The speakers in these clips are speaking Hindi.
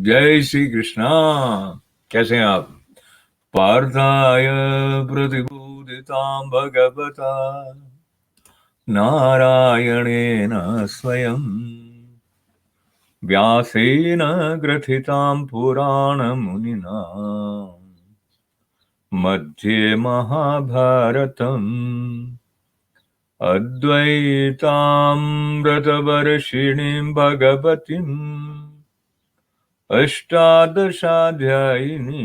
जय श्री कृष्णा। कैसे हैं आप? पार्थाय प्रतिबोधितां भगवता नारायणेन स्वयं व्यासेन ग्रथितां पुराणमुनिना मध्ये महाभारतम् अद्वैतामृतवर्षिणीं भगवतीम् अष्टादशाध्यायिनी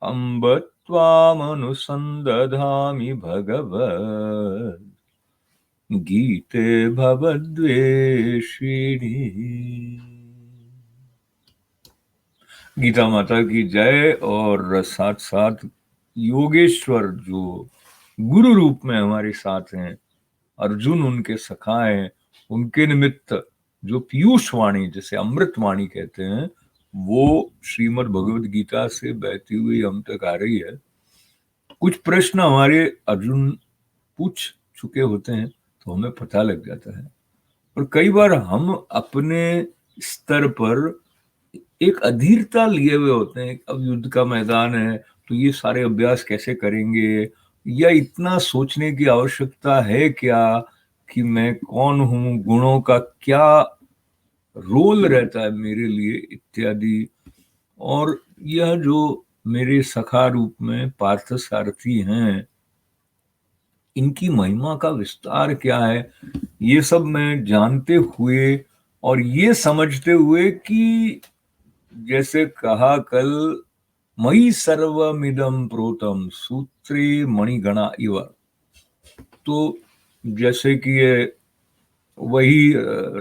अम्ब त्वामनुसन्दधामि भगवद् गीते भवद्वेषिणी। गीता माता की जय। और साथ साथ योगेश्वर जो गुरु रूप में हमारे साथ हैं, अर्जुन उनके सखा हैं, उनके निमित्त जो पीयूष वाणी, जैसे अमृत वाणी कहते हैं, वो श्रीमद् भगवद गीता से बहती हुई हम तक आ रही है। कुछ प्रश्न हमारे अर्जुन पूछ चुके होते हैं तो हमें पता लग जाता है, और कई बार हम अपने स्तर पर एक अधीरता लिए हुए होते हैं। अब युद्ध का मैदान है तो ये सारे अभ्यास कैसे करेंगे, या इतना सोचने की आवश्यकता है क्या कि मैं कौन हूं, गुणों का क्या रोल रहता है मेरे लिए, इत्यादि। और यह जो मेरे सखा रूप में पार्थ सारथी हैं, इनकी महिमा का विस्तार क्या है, ये सब मैं जानते हुए और ये समझते हुए कि जैसे कहा कल, मयि सर्वमिदं प्रोतम सूत्रे मणिगणा इव, तो जैसे कि ये वही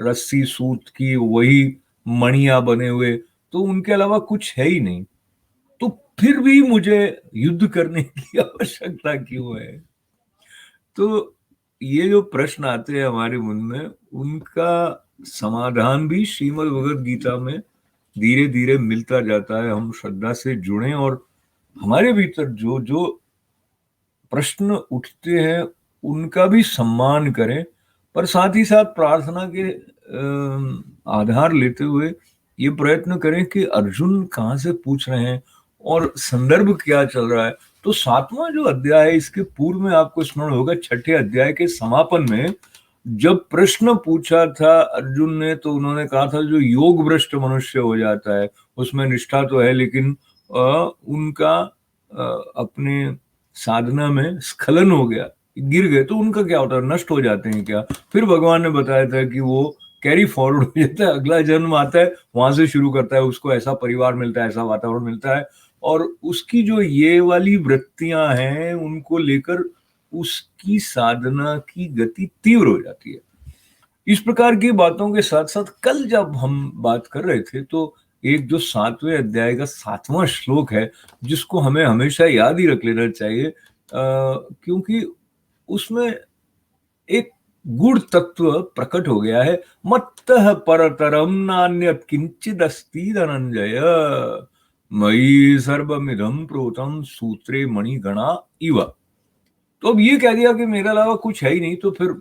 रस्सी सूत की वही मणियां बने हुए, तो उनके अलावा कुछ है ही नहीं, तो फिर भी मुझे युद्ध करने की आवश्यकता क्यों है? तो ये जो प्रश्न आते हैं हमारे मन में, उनका समाधान भी श्रीमद् भगवद गीता में धीरे धीरे मिलता जाता है। हम श्रद्धा से जुड़ें और हमारे भीतर जो जो प्रश्न उठते हैं उनका भी सम्मान करें, पर साथ ही साथ प्रार्थना के आधार लेते हुए ये प्रयत्न करें कि अर्जुन कहाँ से पूछ रहे हैं और संदर्भ क्या चल रहा है। तो 7वां जो अध्याय है, इसके पूर्व में आपको स्मरण होगा, 6ठे अध्याय के समापन में जब प्रश्न पूछा था अर्जुन ने, तो उन्होंने कहा था जो योग भ्रष्ट मनुष्य हो जाता है उसमें निष्ठा तो है, लेकिन उनका अपने साधना में स्खलन हो गया, गिर गए, तो उनका क्या होता है, नष्ट हो जाते हैं क्या? फिर भगवान ने बताया था कि वो कैरी फॉरवर्ड हो जाता है, अगला जन्म आता है, वहां से शुरू करता है, उसको ऐसा परिवार मिलता है, ऐसा वातावरण मिलता है, और उसकी जो ये वाली वृत्तियां हैं उनको लेकर उसकी साधना की गति तीव्र हो जाती है। इस प्रकार की बातों के साथ साथ कल जब हम बात कर रहे थे, तो एक जो 7वें अध्याय का 7वां श्लोक है, जिसको हमें हमेशा याद ही रख लेना चाहिए, क्योंकि उसमें एक गुड़ तत्व प्रकट हो गया है। मत्तः परतरम नान्यत् किंचिदस्ति धनंजय मयि सर्वमिदं प्रोतम सूत्रे मणिगणा इव। तो अब ये कह दिया कि मेरे अलावा कुछ है ही नहीं, तो फिर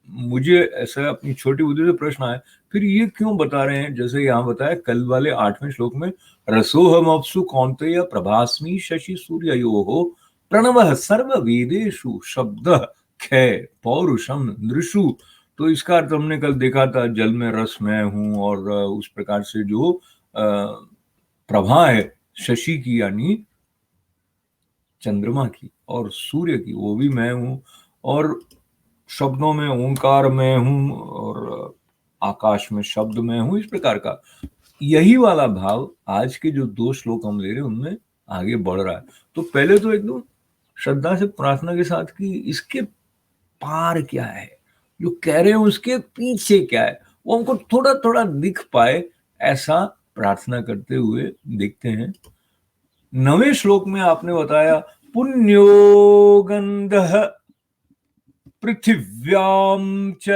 मुझे ऐसा अपनी छोटी बुद्धि से प्रश्न आया, फिर ये क्यों बता रहे हैं? जैसे यहाँ बताया कल वाले 8वें श्लोक में, रसोहमप्सु कौन्तेय प्रभास्मि शशि सूर्ययोः प्रणवः सर्व वेदेषु शब्दः खे पौरुषम नृषु। तो इसका अर्थ हमने कल देखा था, जल में रस मैं हूं, और उस प्रकार से जो प्रभा है शशि की यानी चंद्रमा की, और सूर्य की वो भी मैं हूं, और शब्दों में ओंकार में हूं, और आकाश में शब्द में हूं। इस प्रकार का यही वाला भाव आज के जो 2 श्लोक हम ले रहे हैं उनमें आगे बढ़ रहा है। तो पहले तो एकदम श्रद्धा से प्रार्थना के साथ कि इसके पार क्या है, जो कह रहे हैं उसके पीछे क्या है, वो हमको थोड़ा थोड़ा दिख पाए, ऐसा प्रार्थना करते हुए देखते हैं। 9वें श्लोक में आपने बताया, पुण्यो गंधः पृथिव्यां च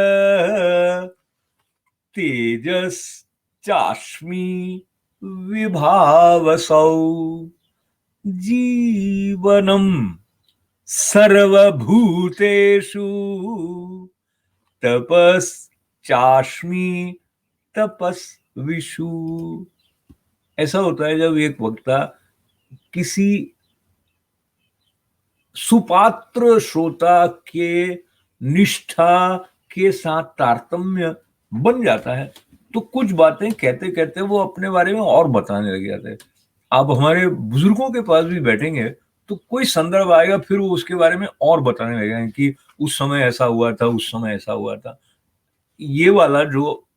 तेजश्चास्मि विभावसौ जीवनं सर्वभूतेषु तपश्चास्मि तपस् विशु। ऐसा होता है जब एक वक्ता किसी सुपात्र श्रोता के निष्ठा के साथ तारतम्य बन जाता है, तो कुछ बातें कहते कहते वो अपने बारे में और बताने लग जाते हैं। आप हमारे बुजुर्गों के पास भी बैठेंगे तो कोई संदर्भ आएगा, फिर वो उसके बारे में और बताने लगेंगे कि उस समय ऐसा हुआ था, उस समय ऐसा हुआ था। ये वाला जो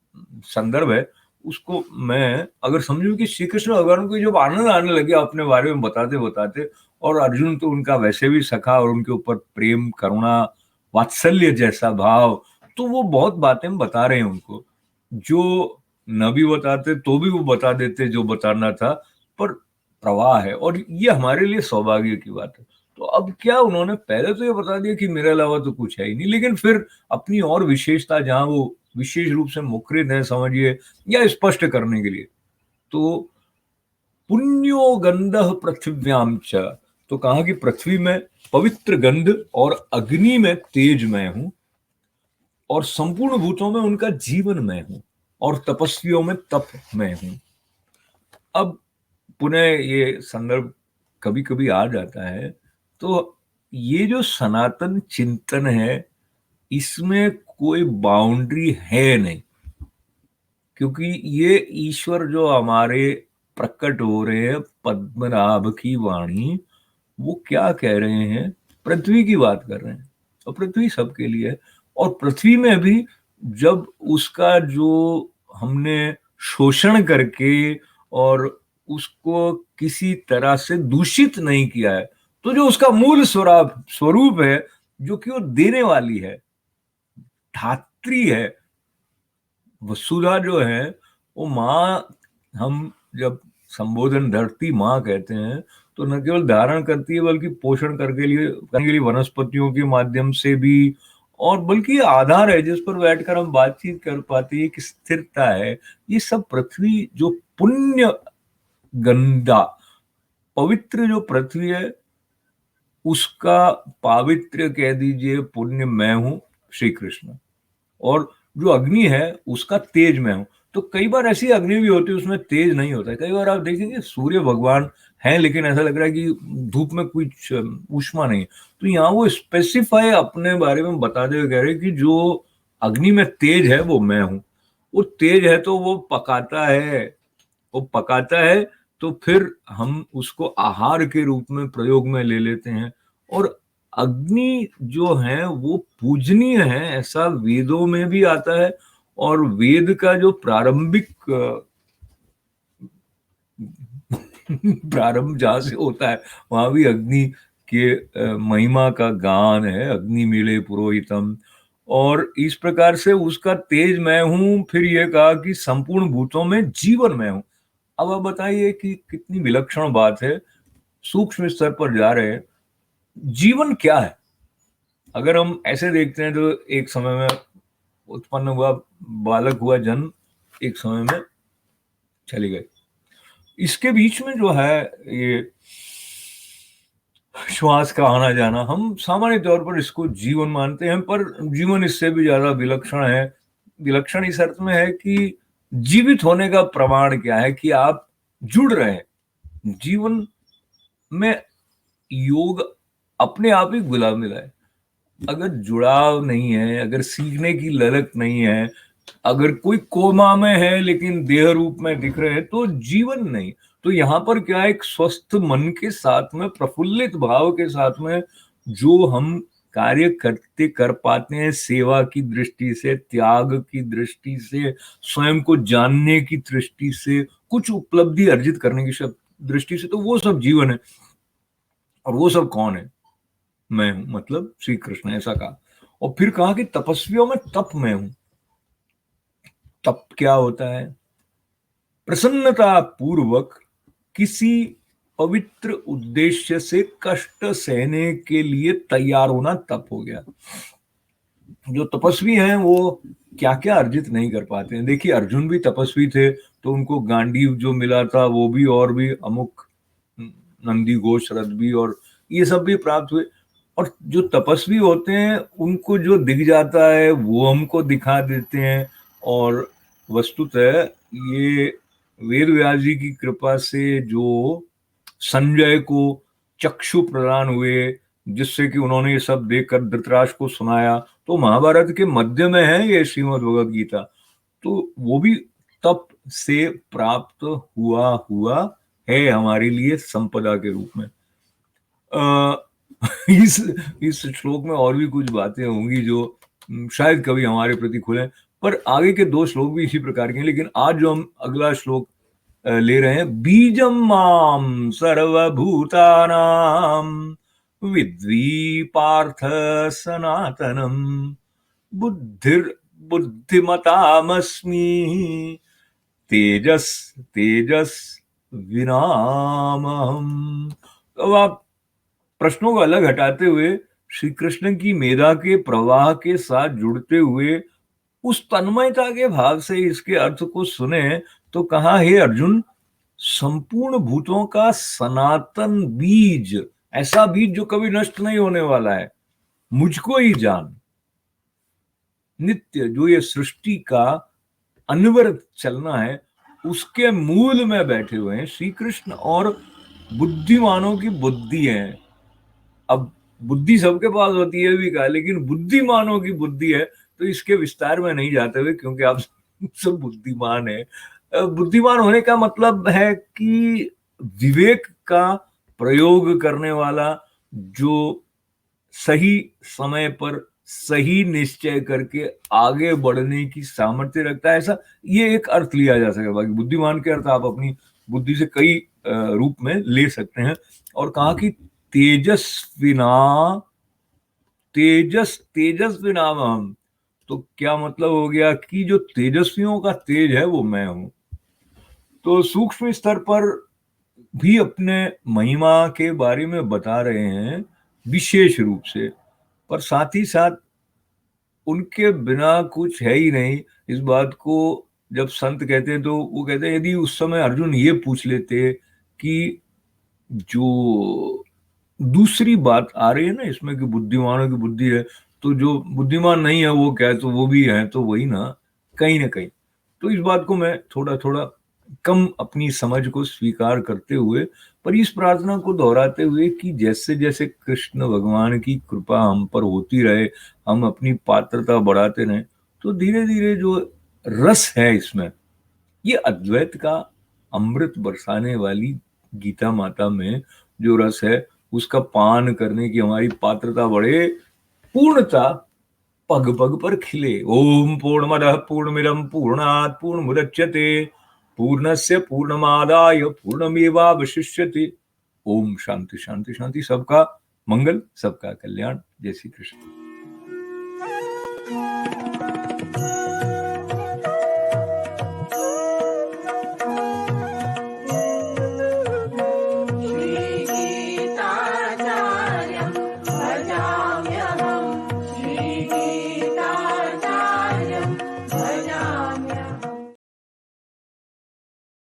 संदर्भ है, उसको मैं अगर समझूं कि श्री कृष्ण भगवान को जब आनंद आने लगे अपने बारे में बताते बताते, और अर्जुन तो उनका वैसे भी सखा और उनके ऊपर प्रेम, करुणा, वात्सल्य जैसा भाव, तो वो बहुत बातें बता रहे हैं उनको, जो न भी बताते तो भी वो बता देते जो बताना था, पर प्रवाह है, और ये हमारे लिए सौभाग्य की बात है। तो अब क्या, उन्होंने पहले तो ये बता दिया कि मेरे अलावा तो कुछ है ही नहीं, लेकिन फिर अपनी और विशेषता, जहां वो विशेष रूप से मुखरित है समझिए, या स्पष्ट करने के लिए, तो पुण्यो गंधः पृथिव्याम च, तो कहा कि पृथ्वी में पवित्र गंध और अग्नि में तेज मैं हूं, और संपूर्ण भूतों में उनका जीवन मैं हूं, और तपस्वियों में तप मैं हूं। अब पुनः ये संदर्भ कभी कभी आ जाता है, तो ये जो सनातन चिंतन है, इसमें कोई बाउंड्री है नहीं, क्योंकि ये ईश्वर जो हमारे प्रकट हो रहे हैं, पद्मनाभ की वाणी, वो क्या कह रहे हैं, पृथ्वी की बात कर रहे हैं, और पृथ्वी सबके लिए है। और पृथ्वी में भी जब उसका जो हमने शोषण करके और उसको किसी तरह से दूषित नहीं किया है, तो जो उसका मूल स्वरूप है, जो कि वो देने वाली है, धात्री है, वसुधा जो है, वो माँ, हम जब संबोधन धरती माँ कहते हैं, तो न केवल धारण करती है बल्कि पोषण करने के लिए वनस्पतियों के माध्यम से भी, और बल्कि आधार है जिस पर बैठकर हम बातचीत कर पाते हैं, एक स्थिरता है। ये सब पृथ्वी जो पुण्य गंगा, पवित्र जो पृथ्वी है, उसका पावित्र्य कह दीजिए, पुण्य मैं हूं श्री कृष्ण, और जो अग्नि है उसका तेज मैं हूं। तो कई बार ऐसी अग्नि भी होती है उसमें तेज नहीं होता है, कई बार आप देखेंगे सूर्य भगवान है लेकिन ऐसा लग रहा है कि धूप में कुछ ऊष्मा नहीं, तो यहाँ वो स्पेसिफाई अपने बारे में बताते हुए कह रहे हैं कि जो अग्नि में तेज है वो मैं हूं। वो तेज है तो वो पकाता है, वो पकाता है, तो फिर हम उसको आहार के रूप में प्रयोग में ले लेते हैं। और अग्नि जो है वो पूजनीय है, ऐसा वेदों में भी आता है, और वेद का जो प्रारंभिक प्रारंभ जहां से होता है, वहां भी अग्नि के महिमा का गान है, अग्नि मिले पुरोहितम, और इस प्रकार से उसका तेज मैं हूं। फिर यह कहा कि संपूर्ण भूतों में जीवन मैं हूं। अब आप बताइए कि कितनी विलक्षण बात है, सूक्ष्म स्तर पर जा रहे हैं। जीवन क्या है? अगर हम ऐसे देखते हैं तो एक समय में उत्पन्न हुआ, बालक हुआ जन्म, एक समय में चली गई। इसके बीच में जो है ये श्वास का आना जाना, हम सामान्य तौर पर इसको जीवन मानते हैं, पर जीवन इससे भी ज्यादा विलक्षण है। विलक्षण इस अर्थ में है कि जीवित होने का प्रमाण क्या है, कि आप जुड़ रहे हैं जीवन में। योग अपने आप ही घुला मिला है। अगर जुड़ाव नहीं है, अगर सीखने की ललक नहीं है, अगर कोई कोमा में है लेकिन देह रूप में दिख रहे हैं, तो जीवन नहीं। तो यहाँ पर क्या, एक स्वस्थ मन के साथ में, प्रफुल्लित भाव के साथ में जो हम कार्य करते कर पाते हैं, सेवा की दृष्टि से, त्याग की दृष्टि से, स्वयं को जानने की दृष्टि से, कुछ उपलब्धि अर्जित करने की दृष्टि से, तो वो सब जीवन है। और वो सब कौन है? मैं हूं, मतलब श्री कृष्ण, ऐसा कहा। और फिर कहा कि तपस्वियों में तप मैं हूं। तप क्या होता है? प्रसन्नता पूर्वक किसी पवित्र उद्देश्य से कष्ट सहने के लिए तैयार होना तप हो गया। जो तपस्वी हैं वो क्या क्या अर्जित नहीं कर पाते हैं। देखिए, अर्जुन भी तपस्वी थे, तो उनको गांडीव जो मिला था वो भी, और भी अमुक नंदी घोष रथ भी, और ये सब भी प्राप्त हुए। और जो तपस्वी होते हैं उनको जो दिख जाता है वो हमको दिखा देते हैं, और वस्तुतः ये वेद व्यास जी की कृपा से जो संजय को चक्षु प्रदान हुए, जिससे कि उन्होंने ये सब देखकर धृतराष्ट्र को सुनाया, तो महाभारत के मध्य में है ये श्रीमद् भगवद गीता, तो वो भी तप से प्राप्त हुआ है हमारे लिए संपदा के रूप में। इस श्लोक में और भी कुछ बातें होंगी जो शायद कभी हमारे प्रति खुले, पर आगे के 2 श्लोक भी इसी प्रकार के हैं। लेकिन आज जो हम अगला श्लोक ले रहे हैं, बीजम माम सर्वभूतानाम विद्वी पार्थ सनातनम बुद्धिमतामस्मि तेजस विनामहम। अब आप प्रश्नों को अलग हटाते हुए श्री कृष्ण की मेधा के प्रवाह के साथ जुड़ते हुए उस तन्मयता के भाव से इसके अर्थ को सुने तो कहा, हे अर्जुन, संपूर्ण भूतों का सनातन बीज, ऐसा बीज जो कभी नष्ट नहीं होने वाला है, मुझको ही जान। नित्य जो ये सृष्टि का अनवरत चलना है, उसके मूल में बैठे हुए हैं श्री कृष्ण, और बुद्धिमानों की बुद्धि है। अब बुद्धि सबके पास होती है भी कहा, लेकिन बुद्धिमानों की बुद्धि है, तो इसके विस्तार में नहीं जाते हुए, क्योंकि आप सब बुद्धिमान है। बुद्धिमान होने का मतलब है कि विवेक का प्रयोग करने वाला, जो सही समय पर सही निश्चय करके आगे बढ़ने की सामर्थ्य रखता है, ऐसा ये एक अर्थ लिया जा सकता है। बाकी बुद्धिमान के अर्थ आप अपनी बुद्धि से कई रूप में ले सकते हैं। और कहा कि तेजस्विना हम, तो क्या मतलब हो गया कि जो तेजस्वियों का तेज है वो मैं हूं। तो सूक्ष्म स्तर पर भी अपने महिमा के बारे में बता रहे हैं विशेष रूप से, पर साथ ही साथ उनके बिना कुछ है ही नहीं। इस बात को जब संत कहते हैं तो वो कहते हैं, यदि उस समय अर्जुन ये पूछ लेते कि जो दूसरी बात आ रही है ना इसमें कि बुद्धिमानों की बुद्धि है, तो जो बुद्धिमान नहीं है वो क्या है, तो वो भी है, तो वही ना कहीं। तो इस बात को मैं थोड़ा थोड़ा कम अपनी समझ को स्वीकार करते हुए, पर इस प्रार्थना को दोहराते हुए कि जैसे जैसे कृष्ण भगवान की कृपा हम पर होती रहे, हम अपनी पात्रता बढ़ाते रहें, तो धीरे धीरे जो रस है इसमें, ये अद्वैत का अमृत बरसाने वाली गीता माता में जो रस है, उसका पान करने की हमारी पात्रता बढ़े, पूर्णता पग पग पर खिले। ओम पूर्णमदः पूर्णमिदं पूर्णात् पूर्णमुदच्यते पूर्णस्य पूर्णमादाय पूर्णमेवावशिष्यते। ओम शांति शांति शांति। सबका मंगल, सबका कल्याण। जय श्री कृष्ण।